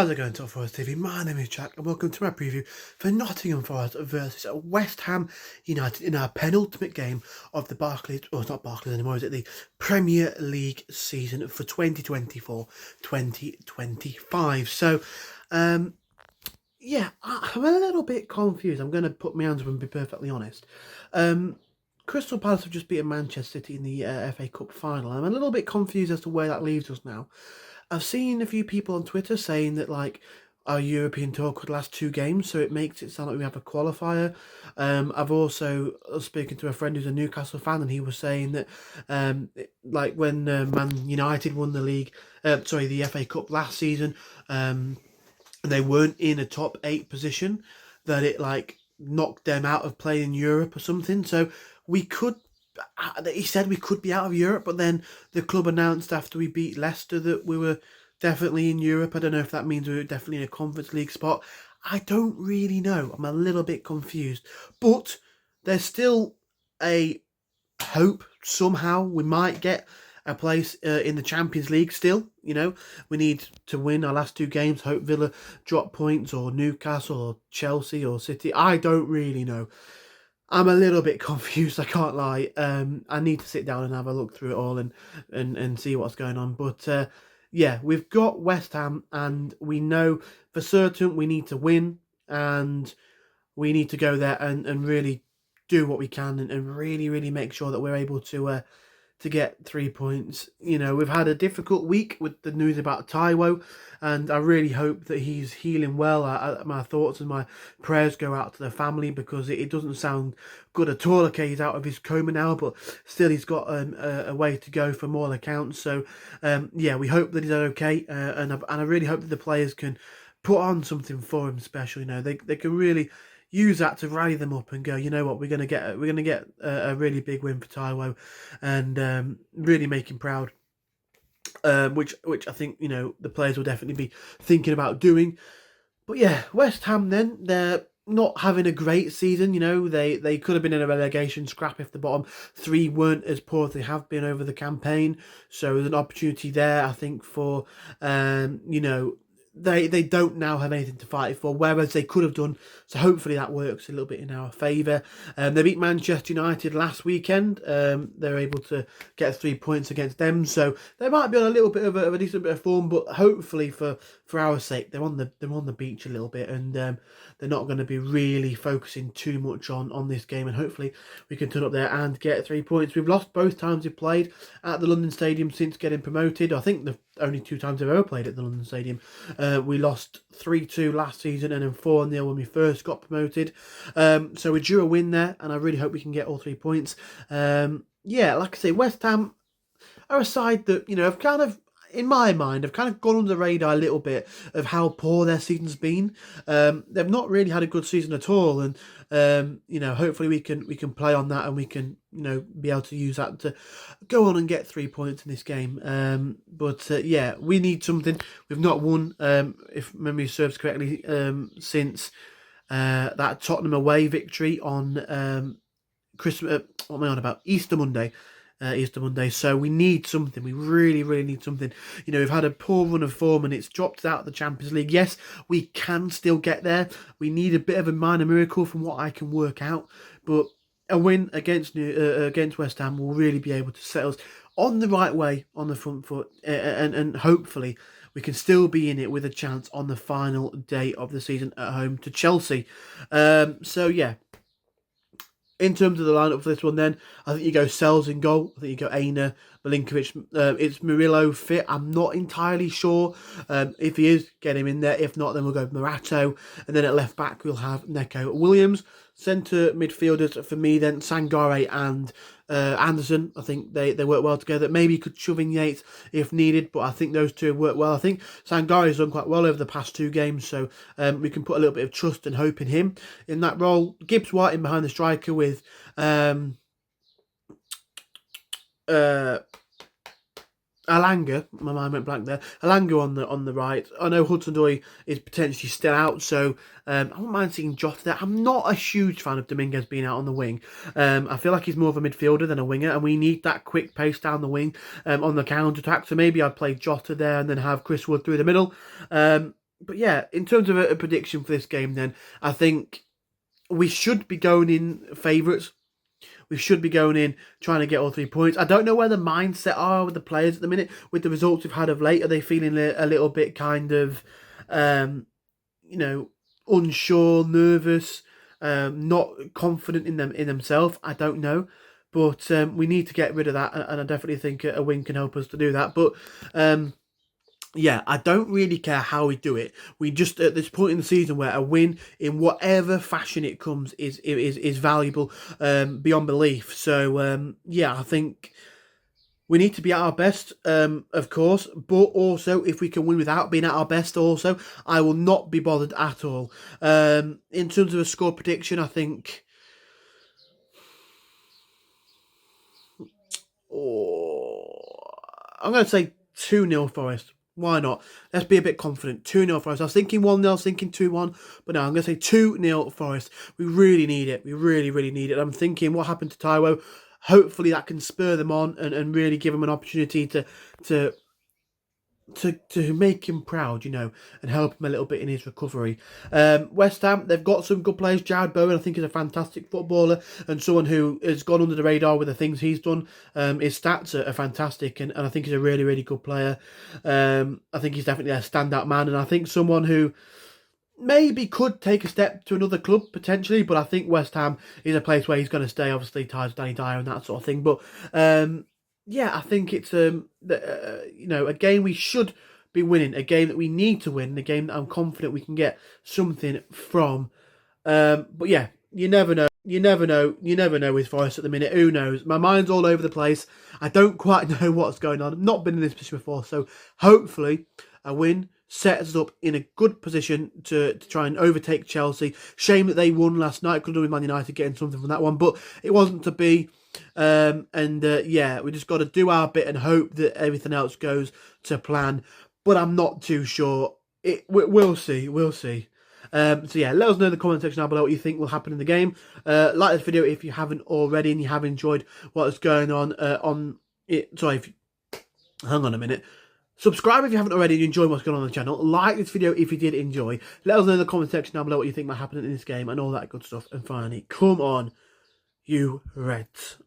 How's it going, Top Forest TV? My name is Jack, and welcome to my preview for Nottingham Forest versus West Ham United in our penultimate game of the Barclays, or it's not Barclays anymore, is it the Premier League season for 2024-2025. So, yeah, I'm a little bit confused. I'm going to put my hands up and be perfectly honest. Crystal Palace have just beaten Manchester City in the FA Cup final. I'm a little bit confused as to where that leaves us now. I've seen a few people on Twitter saying that, like, our European tour could last 2 games, so it makes it sound like we have a qualifier. I've also spoken to a friend who's a Newcastle fan, and he was saying that, like, when Man United won the FA Cup last season, and they weren't in a top 8 position, that it, like, knocked them out of playing in Europe or something. So we could... He said we could be out of Europe, but then the club announced after we beat Leicester that we were definitely in Europe. I don't know if that means we were definitely in a Conference League spot. I don't really know. I'm a little bit confused. But there's still a hope somehow we might get a place in the Champions League still. You know, we need to win our last 2 games. Hope Villa drop points, or Newcastle or Chelsea or City. I don't really know. I'm a little bit confused, I can't lie. I need to sit down and have a look through it all and see what's going on. But yeah, we've got West Ham, and we know for certain we need to win, and we need to go there and really do what we can and really make sure that we're able to get 3 points. You know, we've had a difficult week with the news about Taiwo, and I really hope that he's healing well. My thoughts and my prayers go out to the family, because it doesn't sound good at all. Okay, he's out of his coma now, but still he's got a way to go from all accounts. So, yeah, we hope that he's okay, and I really hope that the players can put on something for him special. You know, they can really use that to rally them up and go, you know what, we're gonna get a really big win for Taiwo, and really make him proud. Which I think, you know, the players will definitely be thinking about doing. But yeah, West Ham then, they're not having a great season. You know, they could have been in a relegation scrap if the bottom 3 weren't as poor as they have been over the campaign. So there's an opportunity there, I think, for you know, they don't now have anything to fight for, whereas they could have done. So hopefully that works a little bit in our favour. They beat Manchester United last weekend. They're able to get 3 points against them, so they might be on a little bit of a decent bit of form. But hopefully for our sake, they're on the beach a little bit, and they're not going to be really focusing too much on this game. And hopefully we can turn up there and get 3 points. We've lost both times we've played at the London Stadium since getting promoted. I think the only 2 times I've ever played at the London Stadium. We lost 3-2 last season, and then 4-0 when we first got promoted. So we're due a win there, and I really hope we can get all 3 points. Yeah, like I say, West Ham are a side that, you know, have kind of, in my mind, have kind of gone under the radar a little bit of how poor their season's been. They've not really had a good season at all, and you know, hopefully we can play on that, and we can, you know, be able to use that to go on and get 3 points in this game. But yeah, we need something. We've not won, if memory serves correctly, since that Tottenham away victory on Christmas. What am I on about? Easter Monday. So we need something. We really need something. You know, we've had a poor run of form, and it's dropped out of the Champions League. Yes, we can still get there. We need a bit of a minor miracle from what I can work out, but a win against West Ham will really be able to set us on the right way, on the front foot, and hopefully we can still be in it with a chance on the final day of the season at home to Chelsea. So yeah. In terms of the lineup for this one, then, I think you go Sells in goal. I think you go Aina, Milinkovic. It's Murillo fit. I'm not entirely sure. If he is, get him in there. If not, then we'll go Morato. And then at left back, we'll have Neco Williams. Centre midfielders for me, then Sangare and Anderson. I think they work well together. Maybe you could shove in Yates if needed, but I think those two work well. I think Sangare's done quite well over the past 2 games, so we can put a little bit of trust and hope in him in that role. Gibbs White in behind the striker with Alanga, my mind went blank there. Alanga on the right. I know Hudson-Odoi is potentially still out, so I wouldn't mind seeing Jota there. I'm not a huge fan of Dominguez being out on the wing. I feel like he's more of a midfielder than a winger, and we need that quick pace down the wing on the counter-attack. So maybe I'd play Jota there and then have Chris Wood through the middle. But yeah, in terms of a prediction for this game, then I think we should be going in favourites. We should be going in trying to get all 3 points. I don't know where the mindset are with the players at the minute. With the results we've had of late, are they feeling a little bit kind of, you know, unsure, nervous, not confident in themselves? I don't know, but we need to get rid of that, and I definitely think a win can help us to do that. But yeah, I don't really care how we do it. We just at this point in the season where a win in whatever fashion it comes is valuable beyond belief. So yeah, I think we need to be at our best, of course, but also if we can win without being at our best, also I will not be bothered at all. In terms of a score prediction, I think. Oh, I'm going to say 2-0 Forest. Why not? Let's be a bit confident. 2-0 Forest. I was thinking 1-0, I was thinking 2-1. But no, I'm going to say 2-0 Forest. We really need it. We really, really need it. I'm thinking what happened to Taiwo. Hopefully that can spur them on and really give them an opportunity to make him proud, you know, and help him a little bit in his recovery. West Ham, they've got some good players. Jared Bowen, I think, is a fantastic footballer and someone who has gone under the radar with the things he's done. His stats are fantastic, and I think he's a really, really good player. I think he's definitely a standout man, and I think someone who maybe could take a step to another club potentially, but I think West Ham is a place where he's going to stay, obviously ties with Danny Dyer and that sort of thing. But yeah, I think it's you know, a game we should be winning, a game that we need to win, a game that I'm confident we can get something from. But yeah, you never know. You never know. You never know with Forest at the minute. Who knows? My mind's all over the place. I don't quite know what's going on. I've not been in this position before, so hopefully a win sets us up in a good position to try and overtake Chelsea. Shame that they won last night. Could have been Man United getting something from that one, but it wasn't to be. Yeah, we just got to do our bit and hope that everything else goes to plan. But I'm not too sure. We'll see. We'll see. So yeah, let us know in the comment section down below what you think will happen in the game. Like this video if you haven't already and you have enjoyed what is going on it. Sorry, hang on a minute. Subscribe if you haven't already and you enjoy what's going on the channel. Like this video if you did enjoy. Let us know in the comment section down below what you think might happen in this game and all that good stuff. And finally, come on, you Reds.